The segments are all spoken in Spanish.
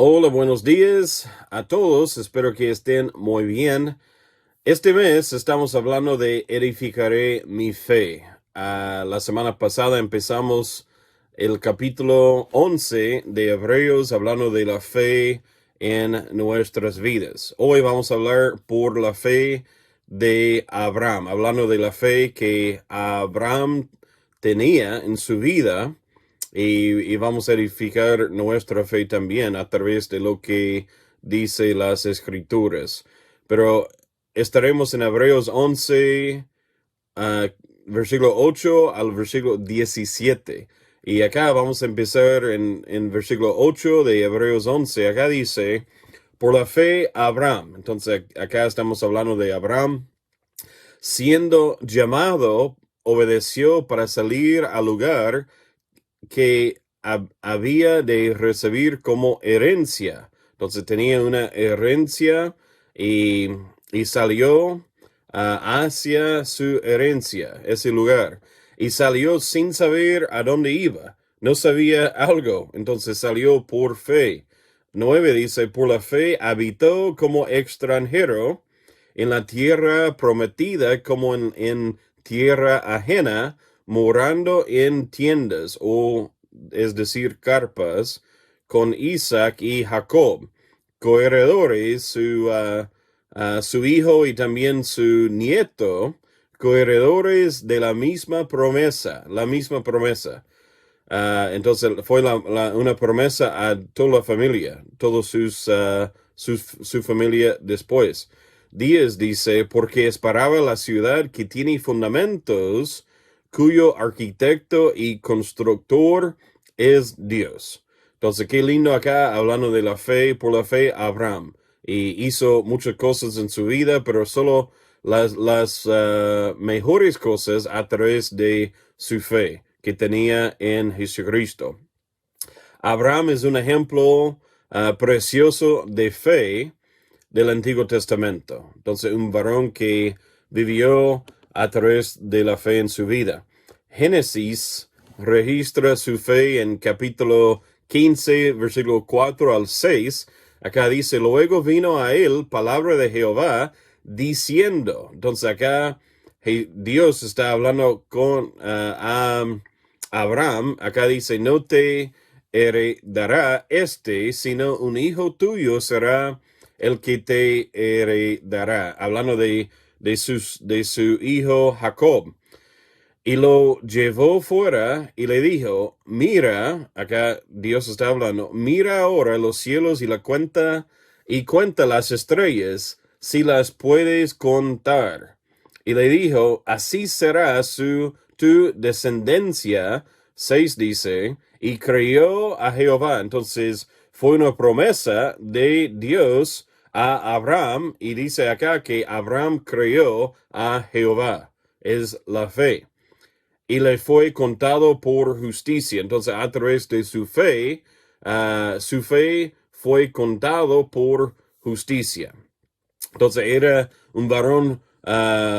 Hola, buenos días a todos. Espero que estén muy bien. Este mes estamos hablando de edificaré mi fe. La semana pasada empezamos el capítulo 11 de Hebreos hablando de la fe en nuestras vidas. Hoy vamos a hablar por la fe de Abraham, hablando de la fe que Abraham tenía en su vida. Y vamos a edificar nuestra fe también a través de lo que dice las Escrituras. Pero estaremos en Hebreos 11, versículo 8 al versículo 17. Y acá vamos a empezar en versículo 8 de Hebreos 11. Acá dice, por la fe Abraham. Entonces acá estamos hablando de Abraham. Siendo llamado, obedeció para salir al lugar que había de recibir como herencia. Entonces tenía una herencia y salió hacia su herencia, ese lugar. Y salió sin saber a dónde iba. No sabía algo, entonces salió por fe. 9 dice, por la fe habitó como extranjero en la tierra prometida como en tierra ajena, morando en tiendas, o es decir, carpas, con Isaac y Jacob, coheredores, su hijo y también su nieto, coheredores de la misma promesa, entonces fue una promesa a toda la familia, toda su familia después. 10 dice, porque esperaba la ciudad que tiene fundamentos, cuyo arquitecto y constructor es Dios. Entonces, qué lindo acá, hablando de la fe, por la fe, Abraham. Y hizo muchas cosas en su vida, pero solo las mejores cosas a través de su fe que tenía en Jesucristo. Abraham es un ejemplo precioso de fe del Antiguo Testamento. Entonces, un varón que vivió a través de la fe en su vida. Génesis registra su fe en capítulo 15, versículo 4 al 6. Acá dice, luego vino a él palabra de Jehová diciendo. Entonces acá Dios está hablando con Abraham. Acá dice, no te heredará sino un hijo tuyo será el que te heredará. Hablando de su hijo Jacob. Y lo llevó fuera y le dijo, mira, acá Dios está hablando, mira ahora los cielos y cuenta las estrellas, si las puedes contar. Y le dijo, así será tu descendencia. 6 dice, y creyó a Jehová. Entonces fue una promesa de Dios a Abraham, y dice acá que Abraham creyó a Jehová. Es la fe y le fue contado por justicia. Entonces, a través de su fe fue contado por justicia. Entonces, era un varón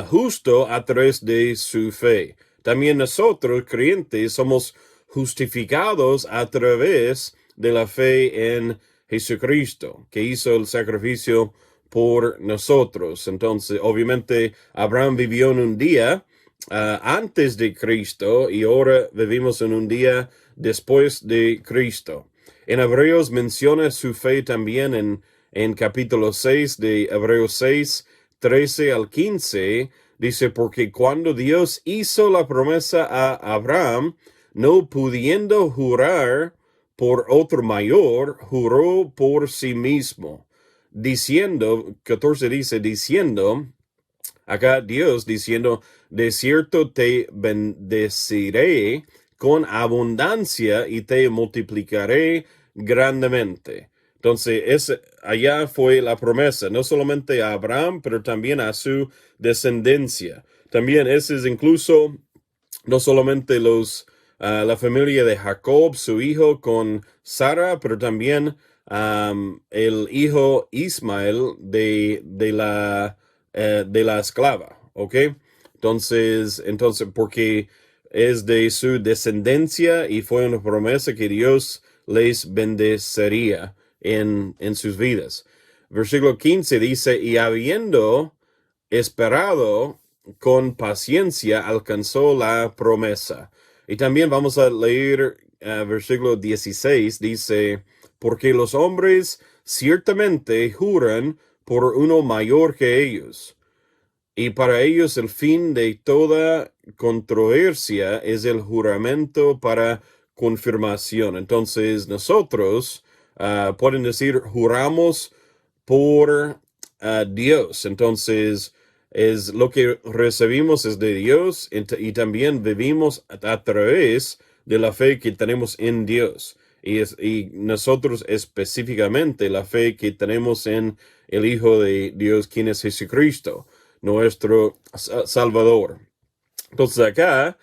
justo a través de su fe. También nosotros, creyentes, somos justificados a través de la fe en Jesucristo, que hizo el sacrificio por nosotros. Entonces, obviamente, Abraham vivió en un día antes de Cristo y ahora vivimos en un día después de Cristo. En Hebreos menciona su fe también en capítulo 6 de Hebreos 6, 13 al 15, dice, porque cuando Dios hizo la promesa a Abraham, no pudiendo jurar por otro mayor, juró por sí mismo, diciendo, 14 dice, diciendo, acá Dios diciendo, de cierto te bendeciré con abundancia y te multiplicaré grandemente. Entonces, allá fue la promesa, no solamente a Abraham, pero también a su descendencia. También ese es incluso no solamente la familia de Jacob, su hijo con Sara, pero también el hijo Ismael de la esclava, ¿ok? Entonces, porque es de su descendencia y fue una promesa que Dios les bendecería en sus vidas. Versículo 15 dice, y habiendo esperado con paciencia, alcanzó la promesa. Y también vamos a leer versículo 16, dice, porque los hombres ciertamente juran por uno mayor que ellos. Y para ellos el fin de toda controversia es el juramento para confirmación. Entonces nosotros pueden decir juramos por Dios. Entonces es lo que recibimos es de Dios y también vivimos a través de la fe que tenemos en Dios. Y nosotros específicamente la fe que tenemos en el Hijo de Dios, quien es Jesucristo, nuestro Salvador. Entonces acá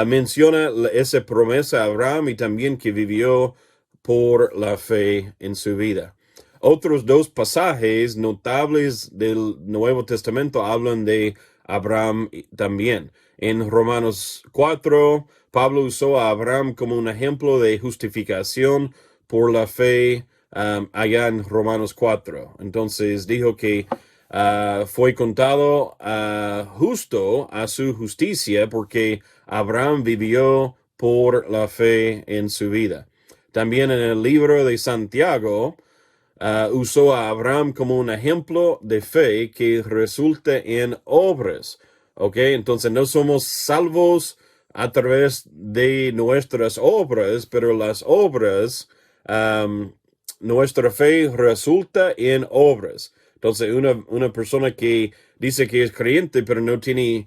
menciona esa promesa a Abraham y también que vivió por la fe en su vida. Otros dos pasajes notables del Nuevo Testamento hablan de Abraham también. En Romanos 4, Pablo usó a Abraham como un ejemplo de justificación por la fe allá en Romanos 4. Entonces dijo que fue contado justo a su justicia porque Abraham vivió por la fe en su vida. También en el libro de Santiago usó a Abraham como un ejemplo de fe que resulta en obras. ¿Ok? Entonces no somos salvos a través de nuestras obras, pero las obras, nuestra fe resulta en obras. Entonces, una persona que dice que es creyente, pero no tiene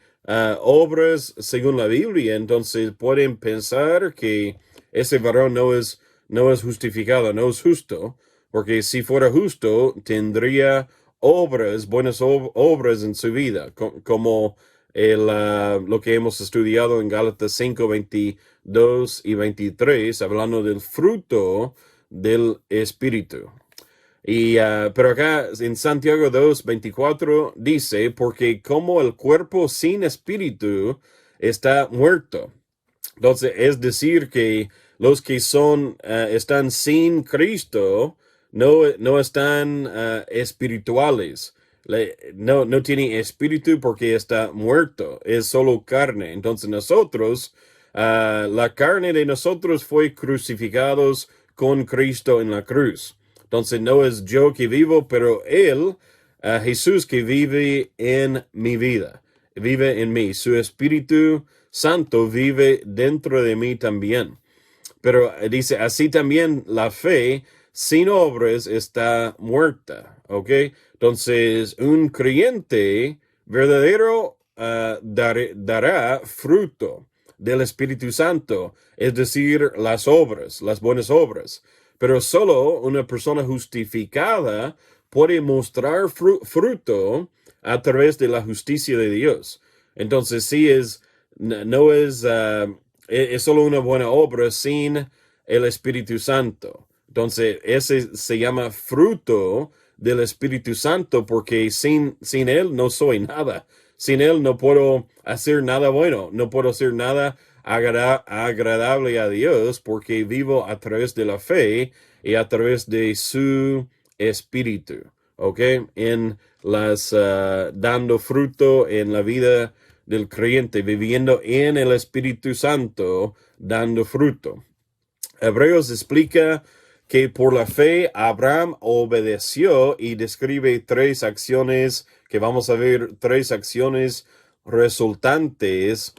obras según la Biblia, entonces pueden pensar que ese varón no es justificado, no es justo, porque si fuera justo, tendría obras, buenas obras en su vida, como lo que hemos estudiado en Gálatas 5, 22 y 23, hablando del fruto del Espíritu. Pero acá en Santiago 2, 24 dice, porque como el cuerpo sin espíritu está muerto, Entonces, es decir que los que están sin Cristo no están espirituales. No tiene espíritu porque está muerto, es solo carne. Entonces nosotros, la carne de nosotros fue crucificados con Cristo en la cruz. Entonces no es yo que vivo, pero Él, Jesús que vive en mi vida, vive en mí. Su Espíritu Santo vive dentro de mí también. Pero dice, así también la fe sin obras está muerta, ¿ok? Entonces, un creyente verdadero dará fruto del Espíritu Santo, es decir, las obras, las buenas obras. Pero solo una persona justificada puede mostrar fruto a través de la justicia de Dios. Entonces, sí no es solo una buena obra sin el Espíritu Santo. Entonces, ese se llama fruto del Espíritu Santo porque sin Él no soy nada. Sin Él no puedo hacer nada bueno, no puedo hacer nada agradable a Dios porque vivo a través de la fe y a través de su Espíritu, ¿ok? Dando fruto en la vida del creyente, viviendo en el Espíritu Santo, dando fruto. Hebreos explica que por la fe Abraham obedeció y describe tres acciones, que vamos a ver tres acciones resultantes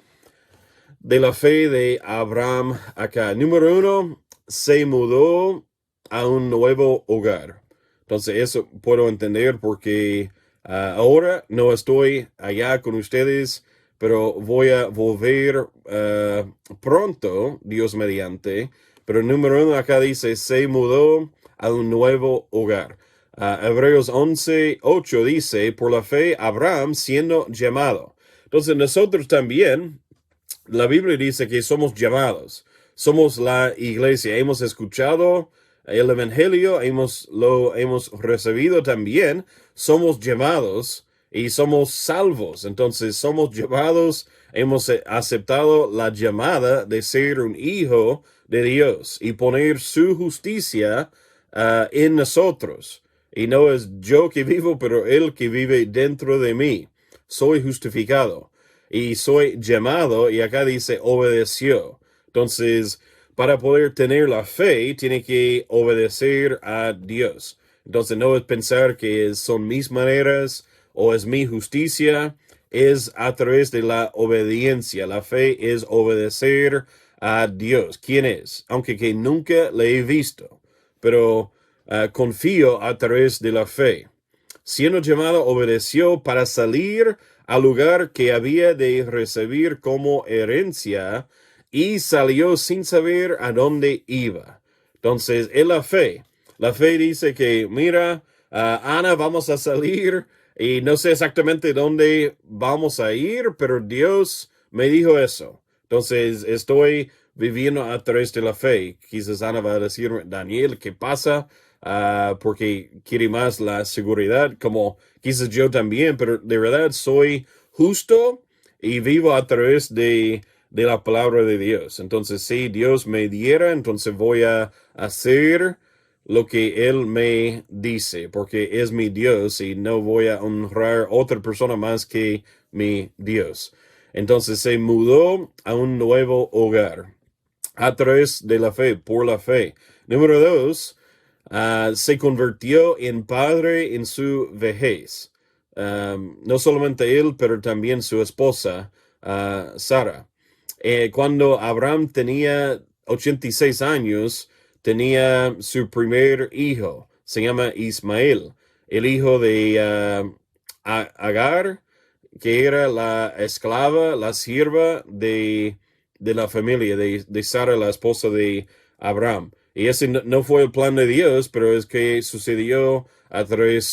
de la fe de Abraham acá. Número uno, se mudó a un nuevo hogar. Entonces eso puedo entender porque ahora no estoy allá con ustedes, pero voy a volver pronto, Dios mediante. Pero número uno acá dice, se mudó a un nuevo hogar. Hebreos 11:8 dice, por la fe Abraham siendo llamado. Entonces nosotros también, la Biblia dice que somos llamados, somos la iglesia, hemos escuchado el Evangelio, lo hemos recibido también, somos llamados y somos salvos. Entonces somos llamados, hemos aceptado la llamada de ser un hijo de Dios y poner su justicia en nosotros. Y no es yo que vivo, pero Él que vive dentro de mí. Soy justificado y soy llamado, y acá dice obedeció. Entonces, para poder tener la fe, tiene que obedecer a Dios. Entonces, no es pensar que son mis maneras o es mi justicia, es a través de la obediencia. La fe es obedecer a Dios. ¿Quién es? Aunque que nunca le he visto, pero confío a través de la fe. Siendo llamado, obedeció para salir al lugar que había de recibir como herencia y salió sin saber a dónde iba. Entonces, es la fe. La fe dice que, mira, Ana, vamos a salir y no sé exactamente dónde vamos a ir, pero Dios me dijo eso. Entonces, estoy viviendo a través de la fe. Quizás Ana va a decir, Daniel, ¿qué pasa? Porque quiere más la seguridad, como quizás yo también, pero de verdad soy justo y vivo a través de la palabra de Dios. Entonces, si Dios me diera, entonces voy a hacer lo que Él me dice, porque es mi Dios y no voy a honrar a otra persona más que mi Dios. Entonces se mudó a un nuevo hogar a través de la fe, por la fe. Número dos, se convirtió en padre en su vejez. No solamente él, pero también su esposa, Sara. Cuando Abraham tenía 86 años, tenía su primer hijo, se llama Ismael, el hijo de Agar, que era la esclava, la sierva de la familia, de Sara, la esposa de Abraham. Y ese no fue el plan de Dios, pero es que sucedió a través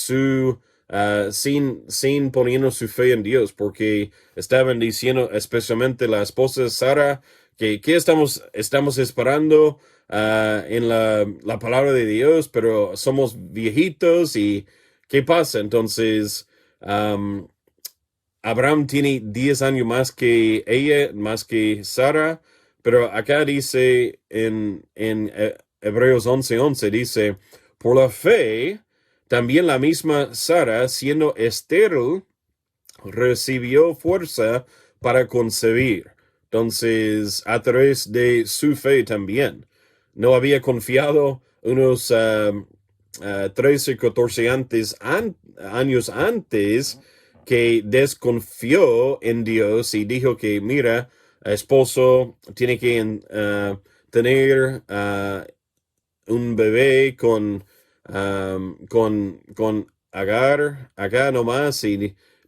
sin poniendo su fe en Dios, porque estaban diciendo, especialmente la esposa de Sara, que estamos esperando en la palabra de Dios, pero somos viejitos y ¿qué pasa? Entonces, Abraham tiene 10 años más que ella, más que Sara, Pero acá dice en Hebreos 11:11, dice, por la fe, también la misma Sara, siendo estéril, recibió fuerza para concebir. Entonces, a través de su fe también. No había confiado unos 13, 14 años antes que desconfió en Dios y dijo que, mira, esposo tiene que tener un bebé con Agar, acá nomás,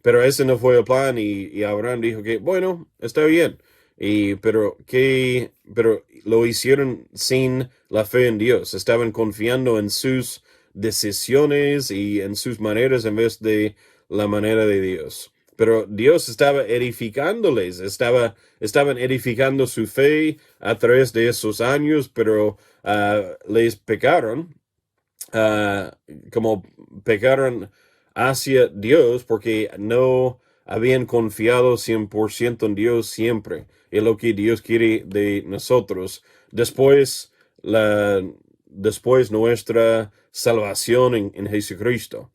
pero ese no fue el plan y Abraham dijo que, bueno, está bien, pero lo hicieron sin la fe en Dios, estaban confiando en sus decisiones y en sus maneras en vez de la manera de Dios. Pero Dios estaba edificándoles, estaban edificando su fe a través de esos años, pero les pecaron, uh, como pecaron hacia Dios porque no habían confiado 100% en Dios siempre, en lo que Dios quiere de nosotros. Después, después nuestra salvación en Jesucristo.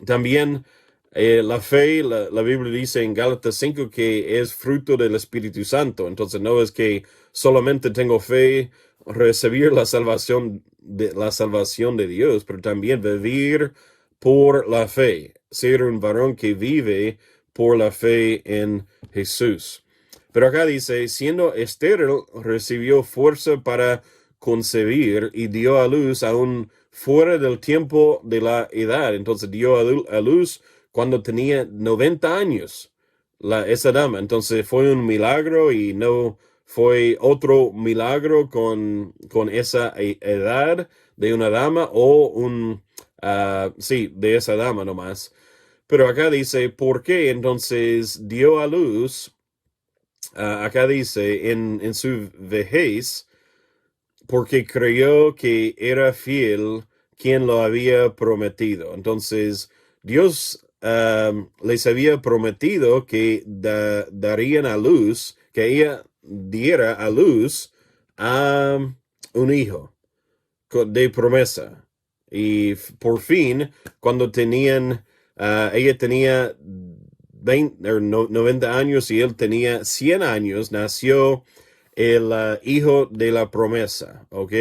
También la fe, la Biblia dice en Gálatas 5 que es fruto del Espíritu Santo. Entonces no es que solamente tengo fe, recibir la salvación de Dios, pero también vivir por la fe, ser un varón que vive por la fe en Jesús. Pero acá dice, siendo estéril, recibió fuerza para concebir y dio a luz aún fuera del tiempo de la edad. Entonces dio a luz cuando tenía 90 años esa dama. Entonces fue un milagro y no fue otro milagro con esa edad de una dama o sí, de esa dama nomás. Pero acá dice, ¿por qué entonces dio a luz? Acá dice, en su vejez, porque creyó que era fiel quien lo había prometido. Entonces, Dios les había prometido que darían a luz, que ella diera a luz a un hijo de promesa. Y por fin, cuando ella tenía 90 años y él tenía 100 años, nació el hijo de la promesa, ¿ok?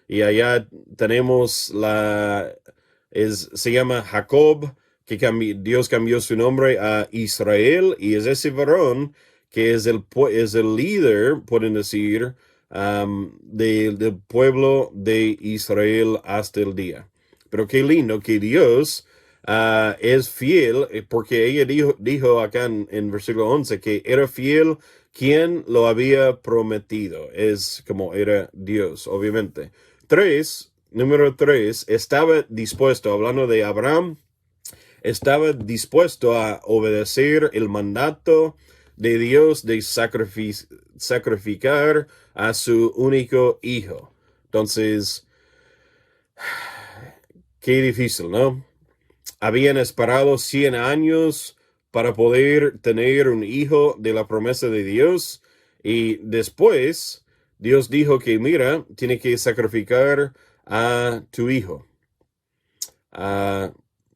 Y allá tenemos se llama Jacob, que Dios cambió su nombre a Israel, y es ese varón que es el líder, pueden decir, del pueblo de Israel hasta el día. Pero qué lindo que Dios es fiel, porque ella dijo acá en versículo 11 que era fiel quien lo había prometido. Es como era Dios, obviamente. Número 3, estaba dispuesto, hablando de Abraham, estaba dispuesto a obedecer el mandato de Dios de sacrificar a su único hijo. Entonces, qué difícil, ¿no? Habían esperado 100 años para poder tener un hijo de la promesa de Dios y después Dios dijo que, mira, tiene que sacrificar a tu hijo.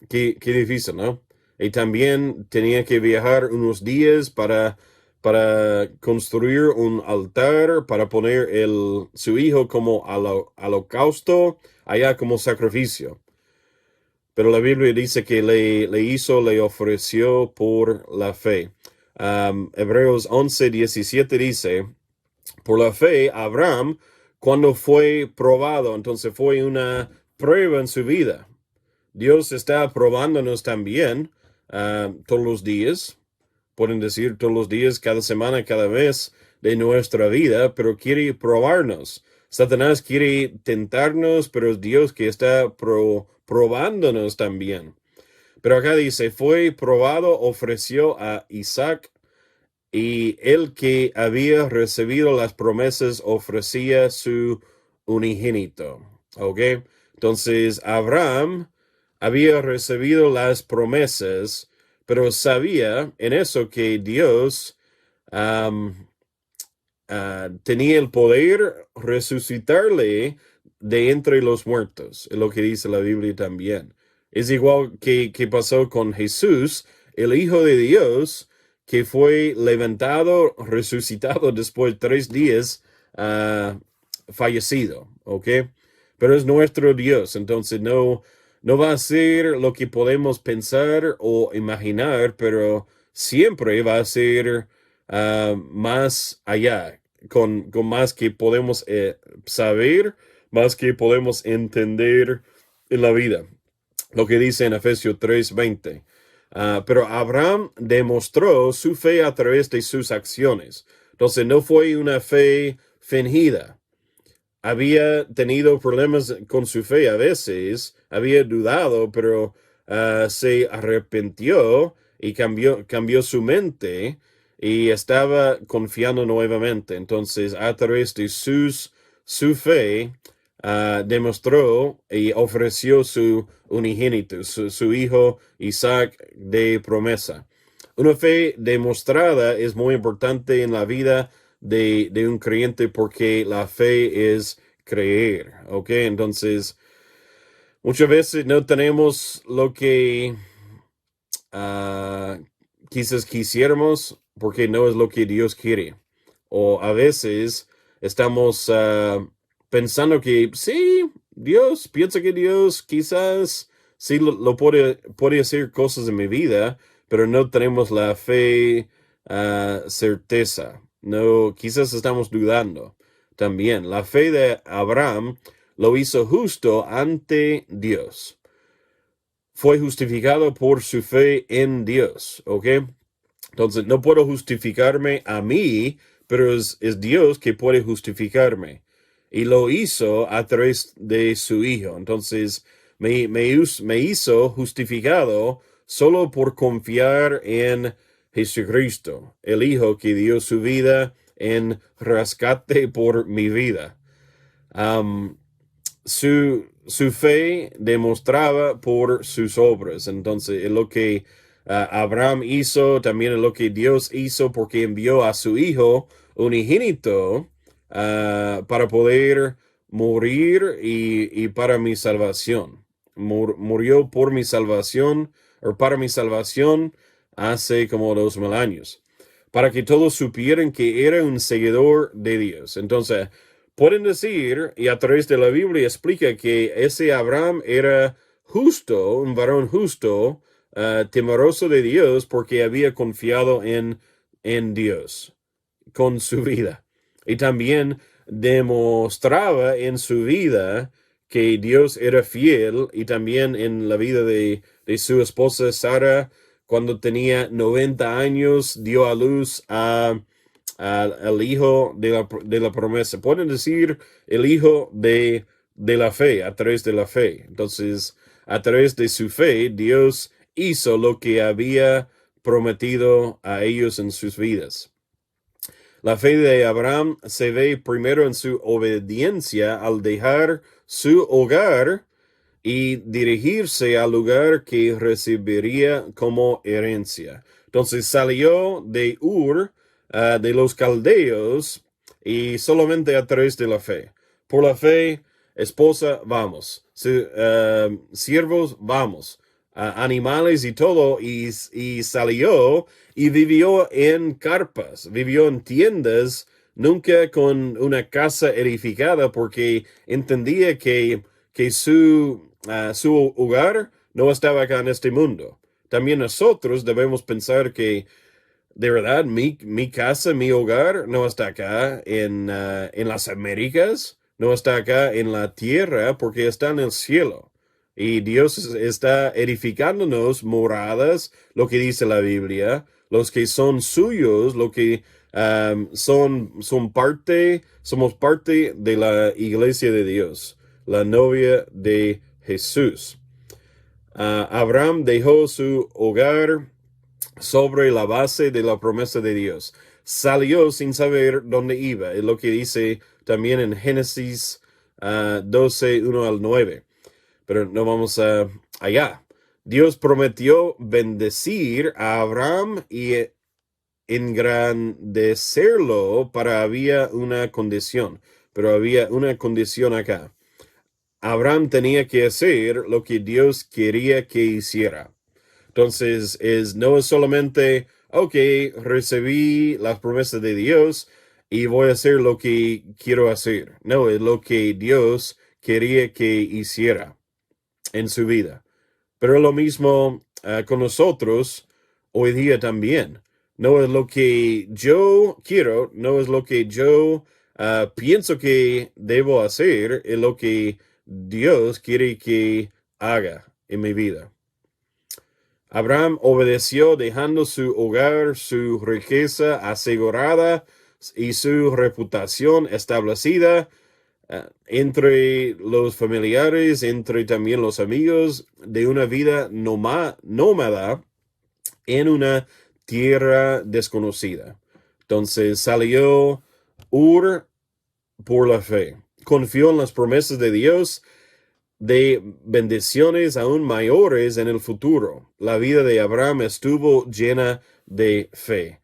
Qué difícil, ¿no? Y también tenía que viajar unos días para construir un altar, para poner su hijo como holocausto, allá como sacrificio. Pero la Biblia dice que le ofreció por la fe. Hebreos 11:17 dice, por la fe, Abraham, cuando fue probado, entonces fue una prueba en su vida. Dios está probándonos también todos los días, pueden decir todos los días, cada semana, cada vez de nuestra vida, pero quiere probarnos. Satanás quiere tentarnos, pero es Dios que está probándonos también. Pero acá dice, fue probado, ofreció a Isaac, y el que había recibido las promesas ofrecía su unigénito. ¿Ok? Entonces, Abraham había recibido las promesas, pero sabía en eso que Dios tenía el poder resucitarle de entre los muertos, es lo que dice la Biblia también. Es igual que pasó con Jesús, el Hijo de Dios, que fue levantado, resucitado después de 3 días, fallecido, ¿ok? Pero es nuestro Dios, entonces no va a ser lo que podemos pensar o imaginar, pero siempre va a ser más allá, con más que podemos saber, más que podemos entender en la vida. Lo que dice en Efesios 3:20. Pero Abraham demostró su fe a través de sus acciones. Entonces no fue una fe fingida. Había tenido problemas con su fe a veces, había dudado, pero se arrepintió y cambió su mente y estaba confiando nuevamente. Entonces, a través de su fe, demostró y ofreció su unigénito, su hijo Isaac de promesa. Una fe demostrada es muy importante en la vida de un creyente porque la fe es creer, ¿ok? Entonces, muchas veces no tenemos lo que uh, quizás quisiéramos porque no es lo que Dios quiere. O a veces estamos pensando que sí, Dios, piensa que Dios quizás sí lo puede hacer cosas en mi vida, pero no tenemos la fe certeza. No, quizás estamos dudando también. La fe de Abraham lo hizo justo ante Dios. Fue justificado por su fe en Dios, ¿ok? Entonces, no puedo justificarme a mí, pero es Dios que puede justificarme. Y lo hizo a través de su Hijo. Entonces, me hizo justificado solo por confiar en Jesucristo, el Hijo que dio su vida en rescate por mi vida. Su fe demostraba por sus obras. Entonces, es lo que Abraham hizo, también es lo que Dios hizo porque envió a su hijo unigénito para poder morir y para mi salvación. Murió por mi salvación, o para mi salvación hace como 2000 años, para que todos supieran que era un seguidor de Dios. Entonces, pueden decir, y a través de la Biblia explica que ese Abraham era justo, un varón justo, temeroso de Dios, porque había confiado en Dios con su vida. Y también demostraba en su vida que Dios era fiel, y también en la vida de su esposa Sara, cuando tenía 90 años, dio a luz al hijo de la promesa. Pueden decir el hijo de la fe, a través de la fe. Entonces, a través de su fe, Dios hizo lo que había prometido a ellos en sus vidas. La fe de Abraham se ve primero en su obediencia al dejar su hogar y dirigirse al lugar que recibiría como herencia. Entonces salió de Ur, de los caldeos, y solamente a través de la fe. Por la fe, esposa, vamos. Siervos, vamos. Animales y todo, y salió y vivió en carpas, vivió en tiendas, nunca con una casa edificada, porque entendía que su hogar no estaba acá en este mundo. También nosotros debemos pensar que de verdad mi casa, mi hogar no está acá en las Américas, no está acá en la tierra, porque está en el cielo. Y Dios está edificándonos moradas, lo que dice la Biblia, los que son suyos, lo que somos parte de la iglesia de Dios, la novia de Jesús. Abraham dejó su hogar sobre la base de la promesa de Dios. Salió sin saber dónde iba. Es lo que dice también en Génesis 12, 1 al 9. Pero no vamos allá. Dios prometió bendecir a Abraham engrandecerlo para había una condición, pero había una condición acá. Abraham tenía que hacer lo que Dios quería que hiciera. Entonces, no es solamente, ok, recibí las promesas de Dios y voy a hacer lo que quiero hacer. No, es lo que Dios quería que hiciera en su vida. Pero lo mismo con nosotros hoy día también. No es lo que yo quiero, no es lo que yo pienso que debo hacer, es lo que Dios quiere que haga en mi vida. Abraham obedeció dejando su hogar, su riqueza asegurada y su reputación establecida entre los familiares, entre también los amigos, de una vida nómada en una tierra desconocida. Entonces salió Ur por la fe. Confió en las promesas de Dios de bendiciones aún mayores en el futuro. La vida de Abraham estuvo llena de fe.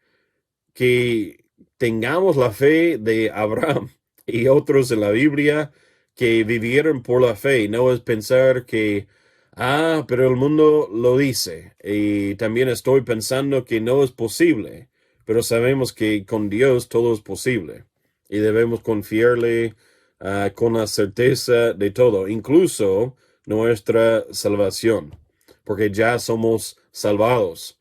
Que tengamos la fe de Abraham y otros en la Biblia que vivieron por la fe. No es pensar que, pero el mundo lo dice. Y también estoy pensando que no es posible. Pero sabemos que con Dios todo es posible. Y debemos confiarle con la certeza de todo, incluso nuestra salvación, porque ya somos salvados.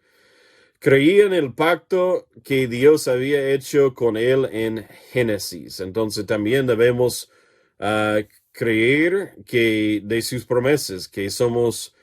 Creía en el pacto que Dios había hecho con él en Génesis. Entonces también debemos creer que de sus promesas, que somos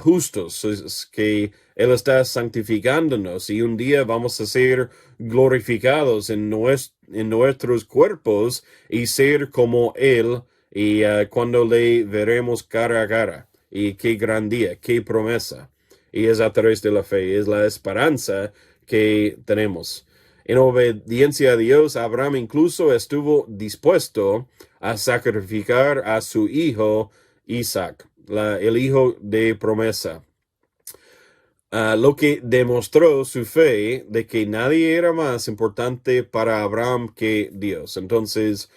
justos, que Él está santificándonos y un día vamos a ser glorificados en nuestros cuerpos y ser como Él y cuando le veremos cara a cara. Y qué gran día, qué promesa. Y es a través de la fe, es la esperanza que tenemos. En obediencia a Dios, Abraham incluso estuvo dispuesto a sacrificar a su hijo Isaac, el hijo de promesa. Lo que demostró su fe de que nadie era más importante para Abraham que Dios. Entonces,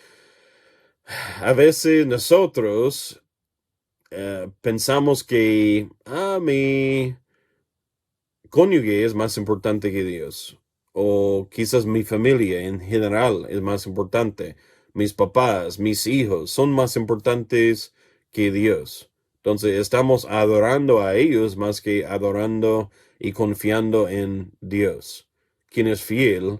a veces nosotros pensamos que mi cónyuge es más importante que Dios. O quizás mi familia en general es más importante. Mis papás, mis hijos son más importantes que Dios. Entonces estamos adorando a ellos más que adorando y confiando en Dios, quien es fiel,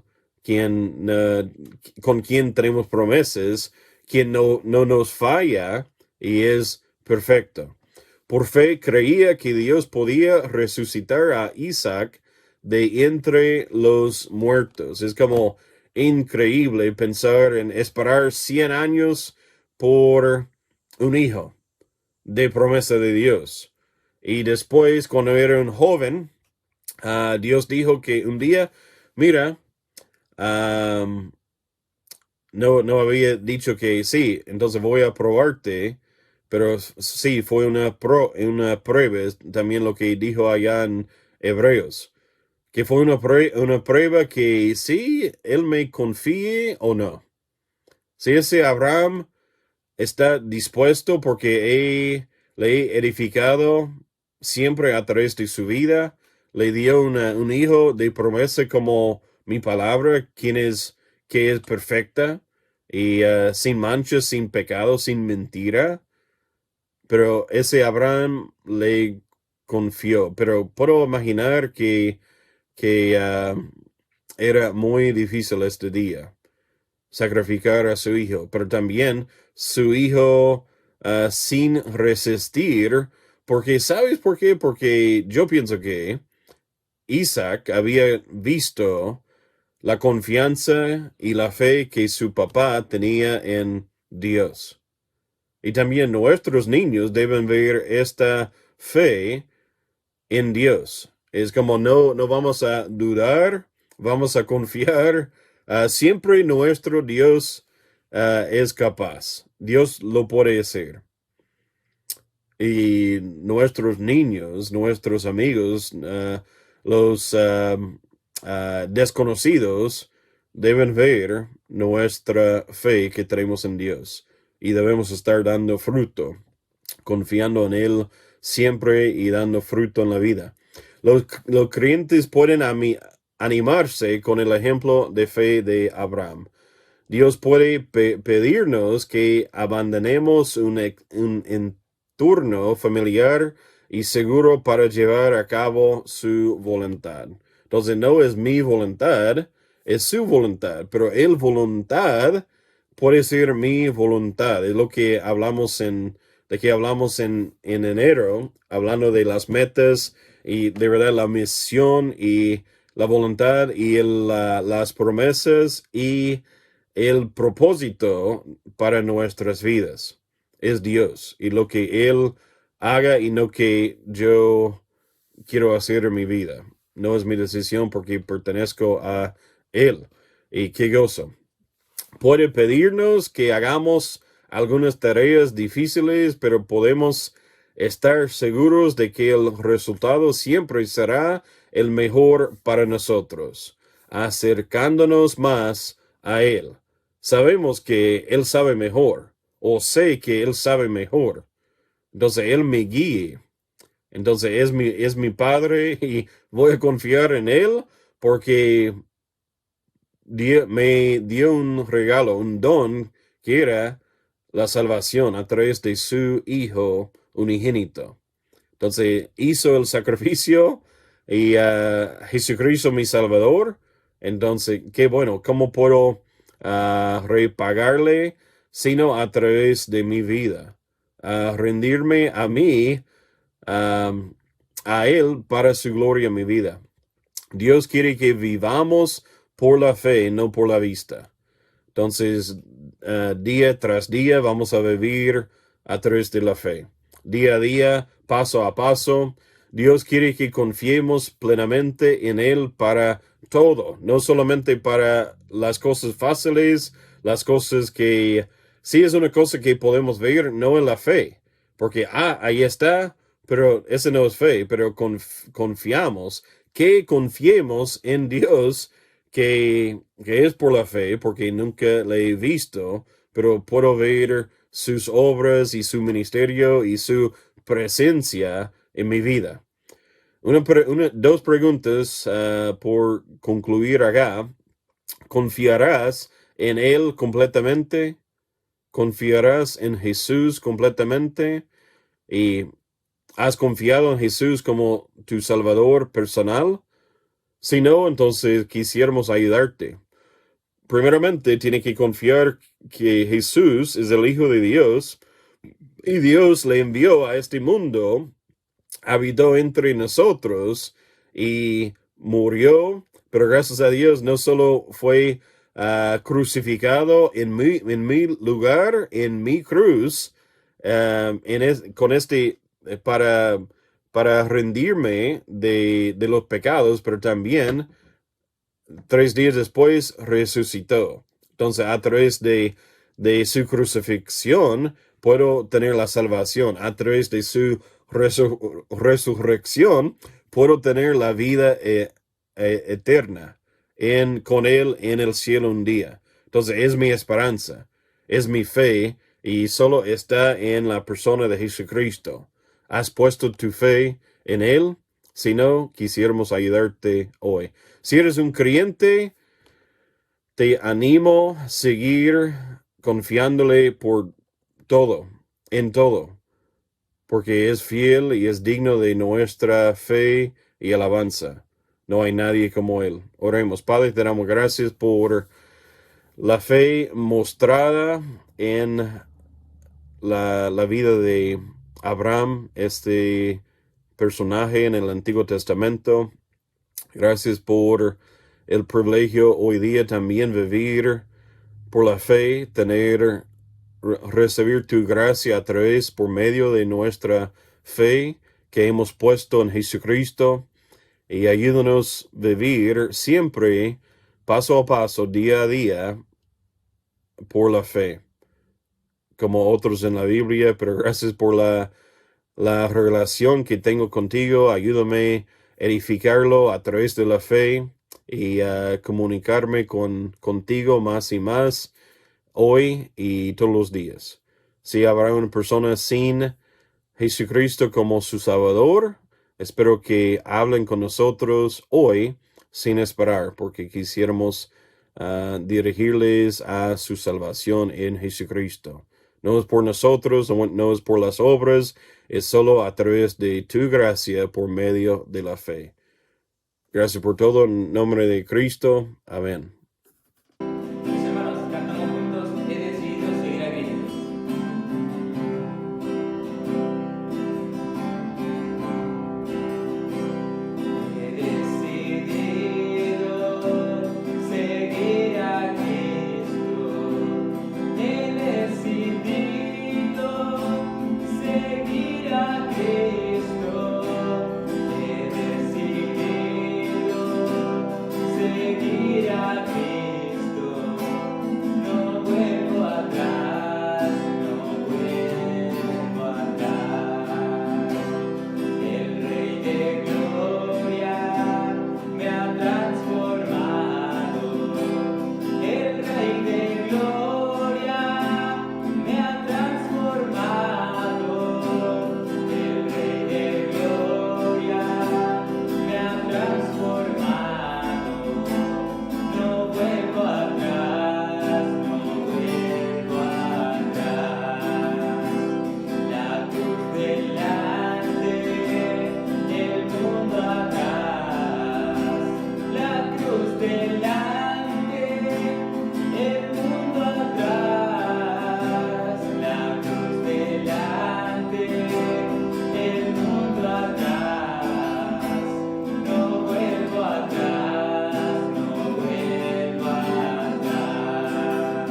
con quien tenemos promesas, quien no nos falla y es perfecto. Por fe creía que Dios podía resucitar a Isaac de entre los muertos. Es como increíble pensar en esperar 100 años por un hijo de promesa de Dios. Y después, cuando era un joven, Dios dijo que un día, mira, no había dicho que sí, entonces voy a probarte, pero sí, fue una prueba, es también lo que dijo allá en Hebreos, que fue una prueba que sí, él me confíe o no. Si ese Abraham está dispuesto porque le he edificado siempre a través de su vida, le dio un hijo de promesa como mi palabra, que es perfecta y sin mancha, sin pecado, sin mentira. Pero ese Abraham le confió. Pero puedo imaginar que era muy difícil este día sacrificar a su hijo, pero también su hijo sin resistir, porque ¿sabes por qué? Porque yo pienso que Isaac había visto la confianza y la fe que su papá tenía en Dios. Y también nuestros niños deben ver esta fe en Dios. Es como no vamos a dudar, vamos a confiar. Siempre nuestro Dios es capaz. Dios lo puede hacer. Y nuestros niños, nuestros amigos, los desconocidos deben ver nuestra fe que tenemos en Dios y debemos estar dando fruto, confiando en Él siempre y dando fruto en la vida. Los creyentes pueden animarse con el ejemplo de fe de Abraham. Dios puede pedirnos que abandonemos un entorno familiar y seguro para llevar a cabo su voluntad. Entonces no es mi voluntad, es su voluntad, pero el voluntad puede ser mi voluntad. Es lo que hablamos en enero, hablando de las metas y de verdad la misión y la voluntad y las promesas y el propósito para nuestras vidas. Es Dios y lo que Él haga y no que yo quiero hacer en mi vida. No es mi decisión porque pertenezco a Él. Y qué gozo. Puede pedirnos que hagamos algunas tareas difíciles, pero podemos estar seguros de que el resultado siempre será el mejor para nosotros, acercándonos más a Él. Sabemos que Él sabe mejor, o sé que Él sabe mejor. Entonces Él me guíe. Entonces es mi Padre y voy a confiar en Él porque me dio un regalo, un don que era la salvación a través de su Hijo unigénito. Entonces hizo el sacrificio y Jesucristo mi Salvador. Entonces, qué bueno, ¿cómo puedo repagarle? Sino a través de mi vida. Rendirme a mí, a Él para su gloria en mi vida. Dios quiere que vivamos por la fe, no por la vista. Entonces, día tras día vamos a vivir a través de la fe. Día a día, paso a paso, Dios quiere que confiemos plenamente en Él para todo, no solamente para las cosas fáciles, las cosas que sí es una cosa que podemos ver, no en la fe, porque, ahí está, pero esa no es fe, pero confiamos, que confiemos en Dios, que es por la fe, porque nunca le he visto, pero puedo ver sus obras y su ministerio y su presencia en mi vida. Dos preguntas por concluir acá. ¿Confiarás en Él completamente? ¿Confiarás en Jesús completamente? ¿Y has confiado en Jesús como tu Salvador personal? Si no, entonces quisiéramos ayudarte. Primeramente, tiene que confiar que Jesús es el Hijo de Dios y Dios le envió a este mundo, habitó entre nosotros y murió, pero gracias a Dios no solo fue crucificado en mi lugar, en mi cruz, con para rendirme de los pecados, pero también 3 días después resucitó. Entonces, a través de su crucifixión, puedo tener la salvación. A través de su resurrección, puedo tener la vida eterna con Él en el cielo un día. Entonces, es mi esperanza, es mi fe, y solo está en la persona de Jesucristo. ¿Has puesto tu fe en Él? Si no, quisiéramos ayudarte hoy. Si eres un creyente, te animo a seguir confiándole por todo, en todo, porque es fiel y es digno de nuestra fe y alabanza. No hay nadie como Él. Oremos. Padre, te damos gracias por la fe mostrada en la vida de Abraham, este personaje en el Antiguo Testamento. Gracias por el privilegio hoy día también vivir por la fe, recibir tu gracia a través, por medio de nuestra fe que hemos puesto en Jesucristo, y ayúdanos a vivir siempre, paso a paso, día a día, por la fe, como otros en la Biblia, pero gracias por la relación que tengo contigo. Ayúdame a edificarlo a través de la fe. y comunicarme contigo más y más hoy y todos los días. Si habrá una persona sin Jesucristo como su Salvador, espero que hablen con nosotros hoy sin esperar, porque quisiéramos dirigirles a su salvación en Jesucristo. No es por nosotros, no es por las obras, es solo a través de tu gracia por medio de la fe. Gracias por todo, en nombre de Cristo. Amén. Mis hermanos, cantamos juntos, he decidido seguir a Cristo. He decidido seguir a Cristo. He decidido seguir a Cristo. He decidido seguir a Cristo. No vuelvo atrás, no vuelvo atrás. El Rey de Gloria me ha transformado. El Rey de Gloria me ha transformado. El Rey de Gloria me ha transformado. No vuelvo atrás, no vuelvo atrás. La cruz delante, el mundo atrás. La cruz delante, el mundo atrás. La cruz delante, el mundo atrás. No vuelvo atrás, no vuelvo atrás.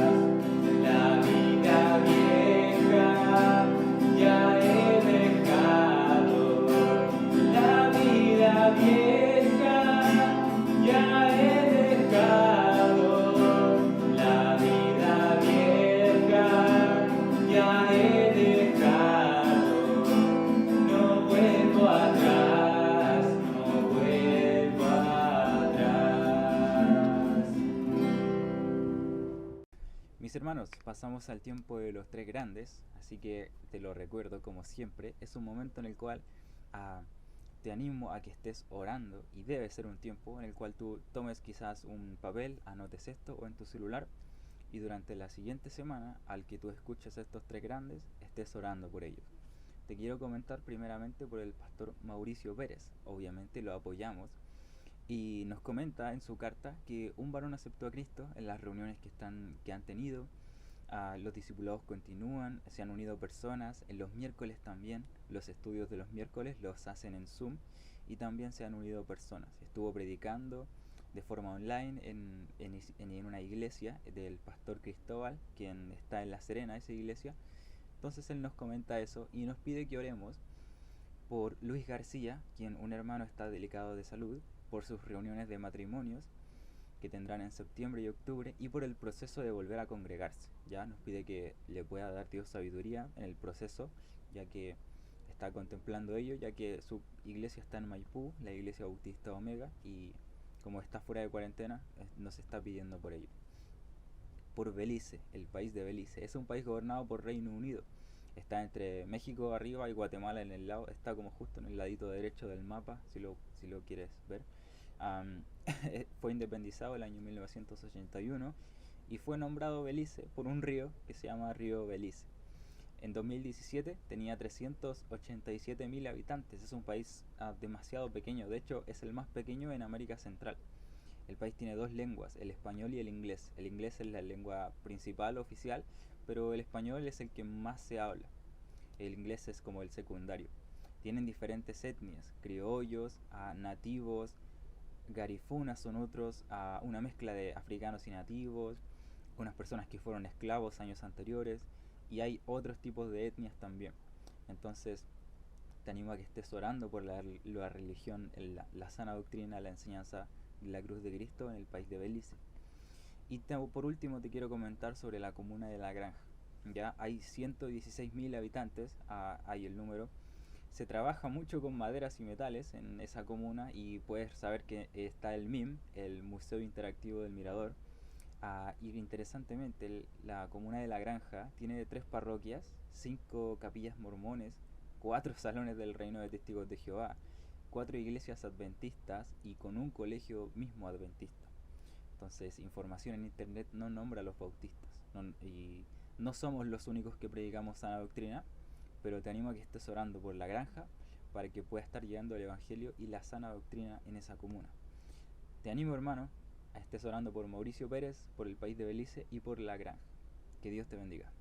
La vida vieja ya he dejado. La vida vieja ya he dejado. La vida vieja ya he dejado. No vuelvo atrás, no vuelvo atrás. Mis hermanos, pasamos al tiempo de los tres grandes, así que te lo recuerdo como siempre, es un momento en el cual ah, te animo a que estés orando y debe ser un tiempo en el cual tú tomes quizás un papel, anotes esto o en tu celular y durante la siguiente semana al que tú escuches estos tres grandes estés orando por ellos. Te quiero comentar primeramente por el pastor Mauricio Pérez, obviamente lo apoyamos y nos comenta en su carta que un varón aceptó a Cristo en las reuniones que han tenido. Los discipulados continúan, se han unido personas, en los miércoles también, los estudios de los miércoles los hacen en Zoom y también se han unido personas. Estuvo predicando de forma online en una iglesia del pastor Cristóbal, quien está en La Serena, esa iglesia. Entonces él nos comenta eso y nos pide que oremos por Luis García, quien un hermano está delicado de salud, por sus reuniones de matrimonios que tendrán en septiembre y octubre y por el proceso de volver a congregarse. Ya nos pide que le pueda dar Dios sabiduría en el proceso, ya que está contemplando ello, ya que su iglesia está en Maipú, la iglesia bautista Omega, y como está fuera de cuarentena, nos está pidiendo por ello. Por Belice, el país de Belice. Es un país gobernado por Reino Unido. Está entre México arriba y Guatemala en el lado. Está como justo en el ladito derecho del mapa, si lo quieres ver. Um, fue independizado el año 1981 y fue nombrado Belice por un río que se llama Río Belice. En 2017 tenía 387.000 habitantes. Es un país demasiado pequeño. De hecho, es el más pequeño en América Central. El país tiene dos lenguas, el español y el inglés. El inglés es la lengua principal, oficial, pero el español es el que más se habla. El inglés es como el secundario. Tienen diferentes etnias, criollos, nativos, garifunas son otros, una mezcla de africanos y nativos, unas personas que fueron esclavos años anteriores, y hay otros tipos de etnias también. Entonces, te animo a que estés orando por la religión, la sana doctrina, la enseñanza de la cruz de Cristo en el país de Belice. Y por último te quiero comentar sobre la comuna de La Granja. Ya hay 116.000 habitantes, hay el número, Se trabaja mucho con maderas y metales en esa comuna y puedes saber que está el MIM, el Museo Interactivo del Mirador. Y interesantemente, la comuna de La Granja tiene 3 parroquias, 5 capillas mormones, 4 salones del Reino de Testigos de Jehová, 4 iglesias adventistas y con un colegio mismo adventista. Entonces, información en internet no nombra a los bautistas. Y no somos los únicos que predicamos sana doctrina, pero te animo a que estés orando por La Granja para que pueda estar llegando el Evangelio y la sana doctrina en esa comuna. Te animo, hermano, a estés orando por Mauricio Pérez, por el país de Belice y por La Granja. Que Dios te bendiga.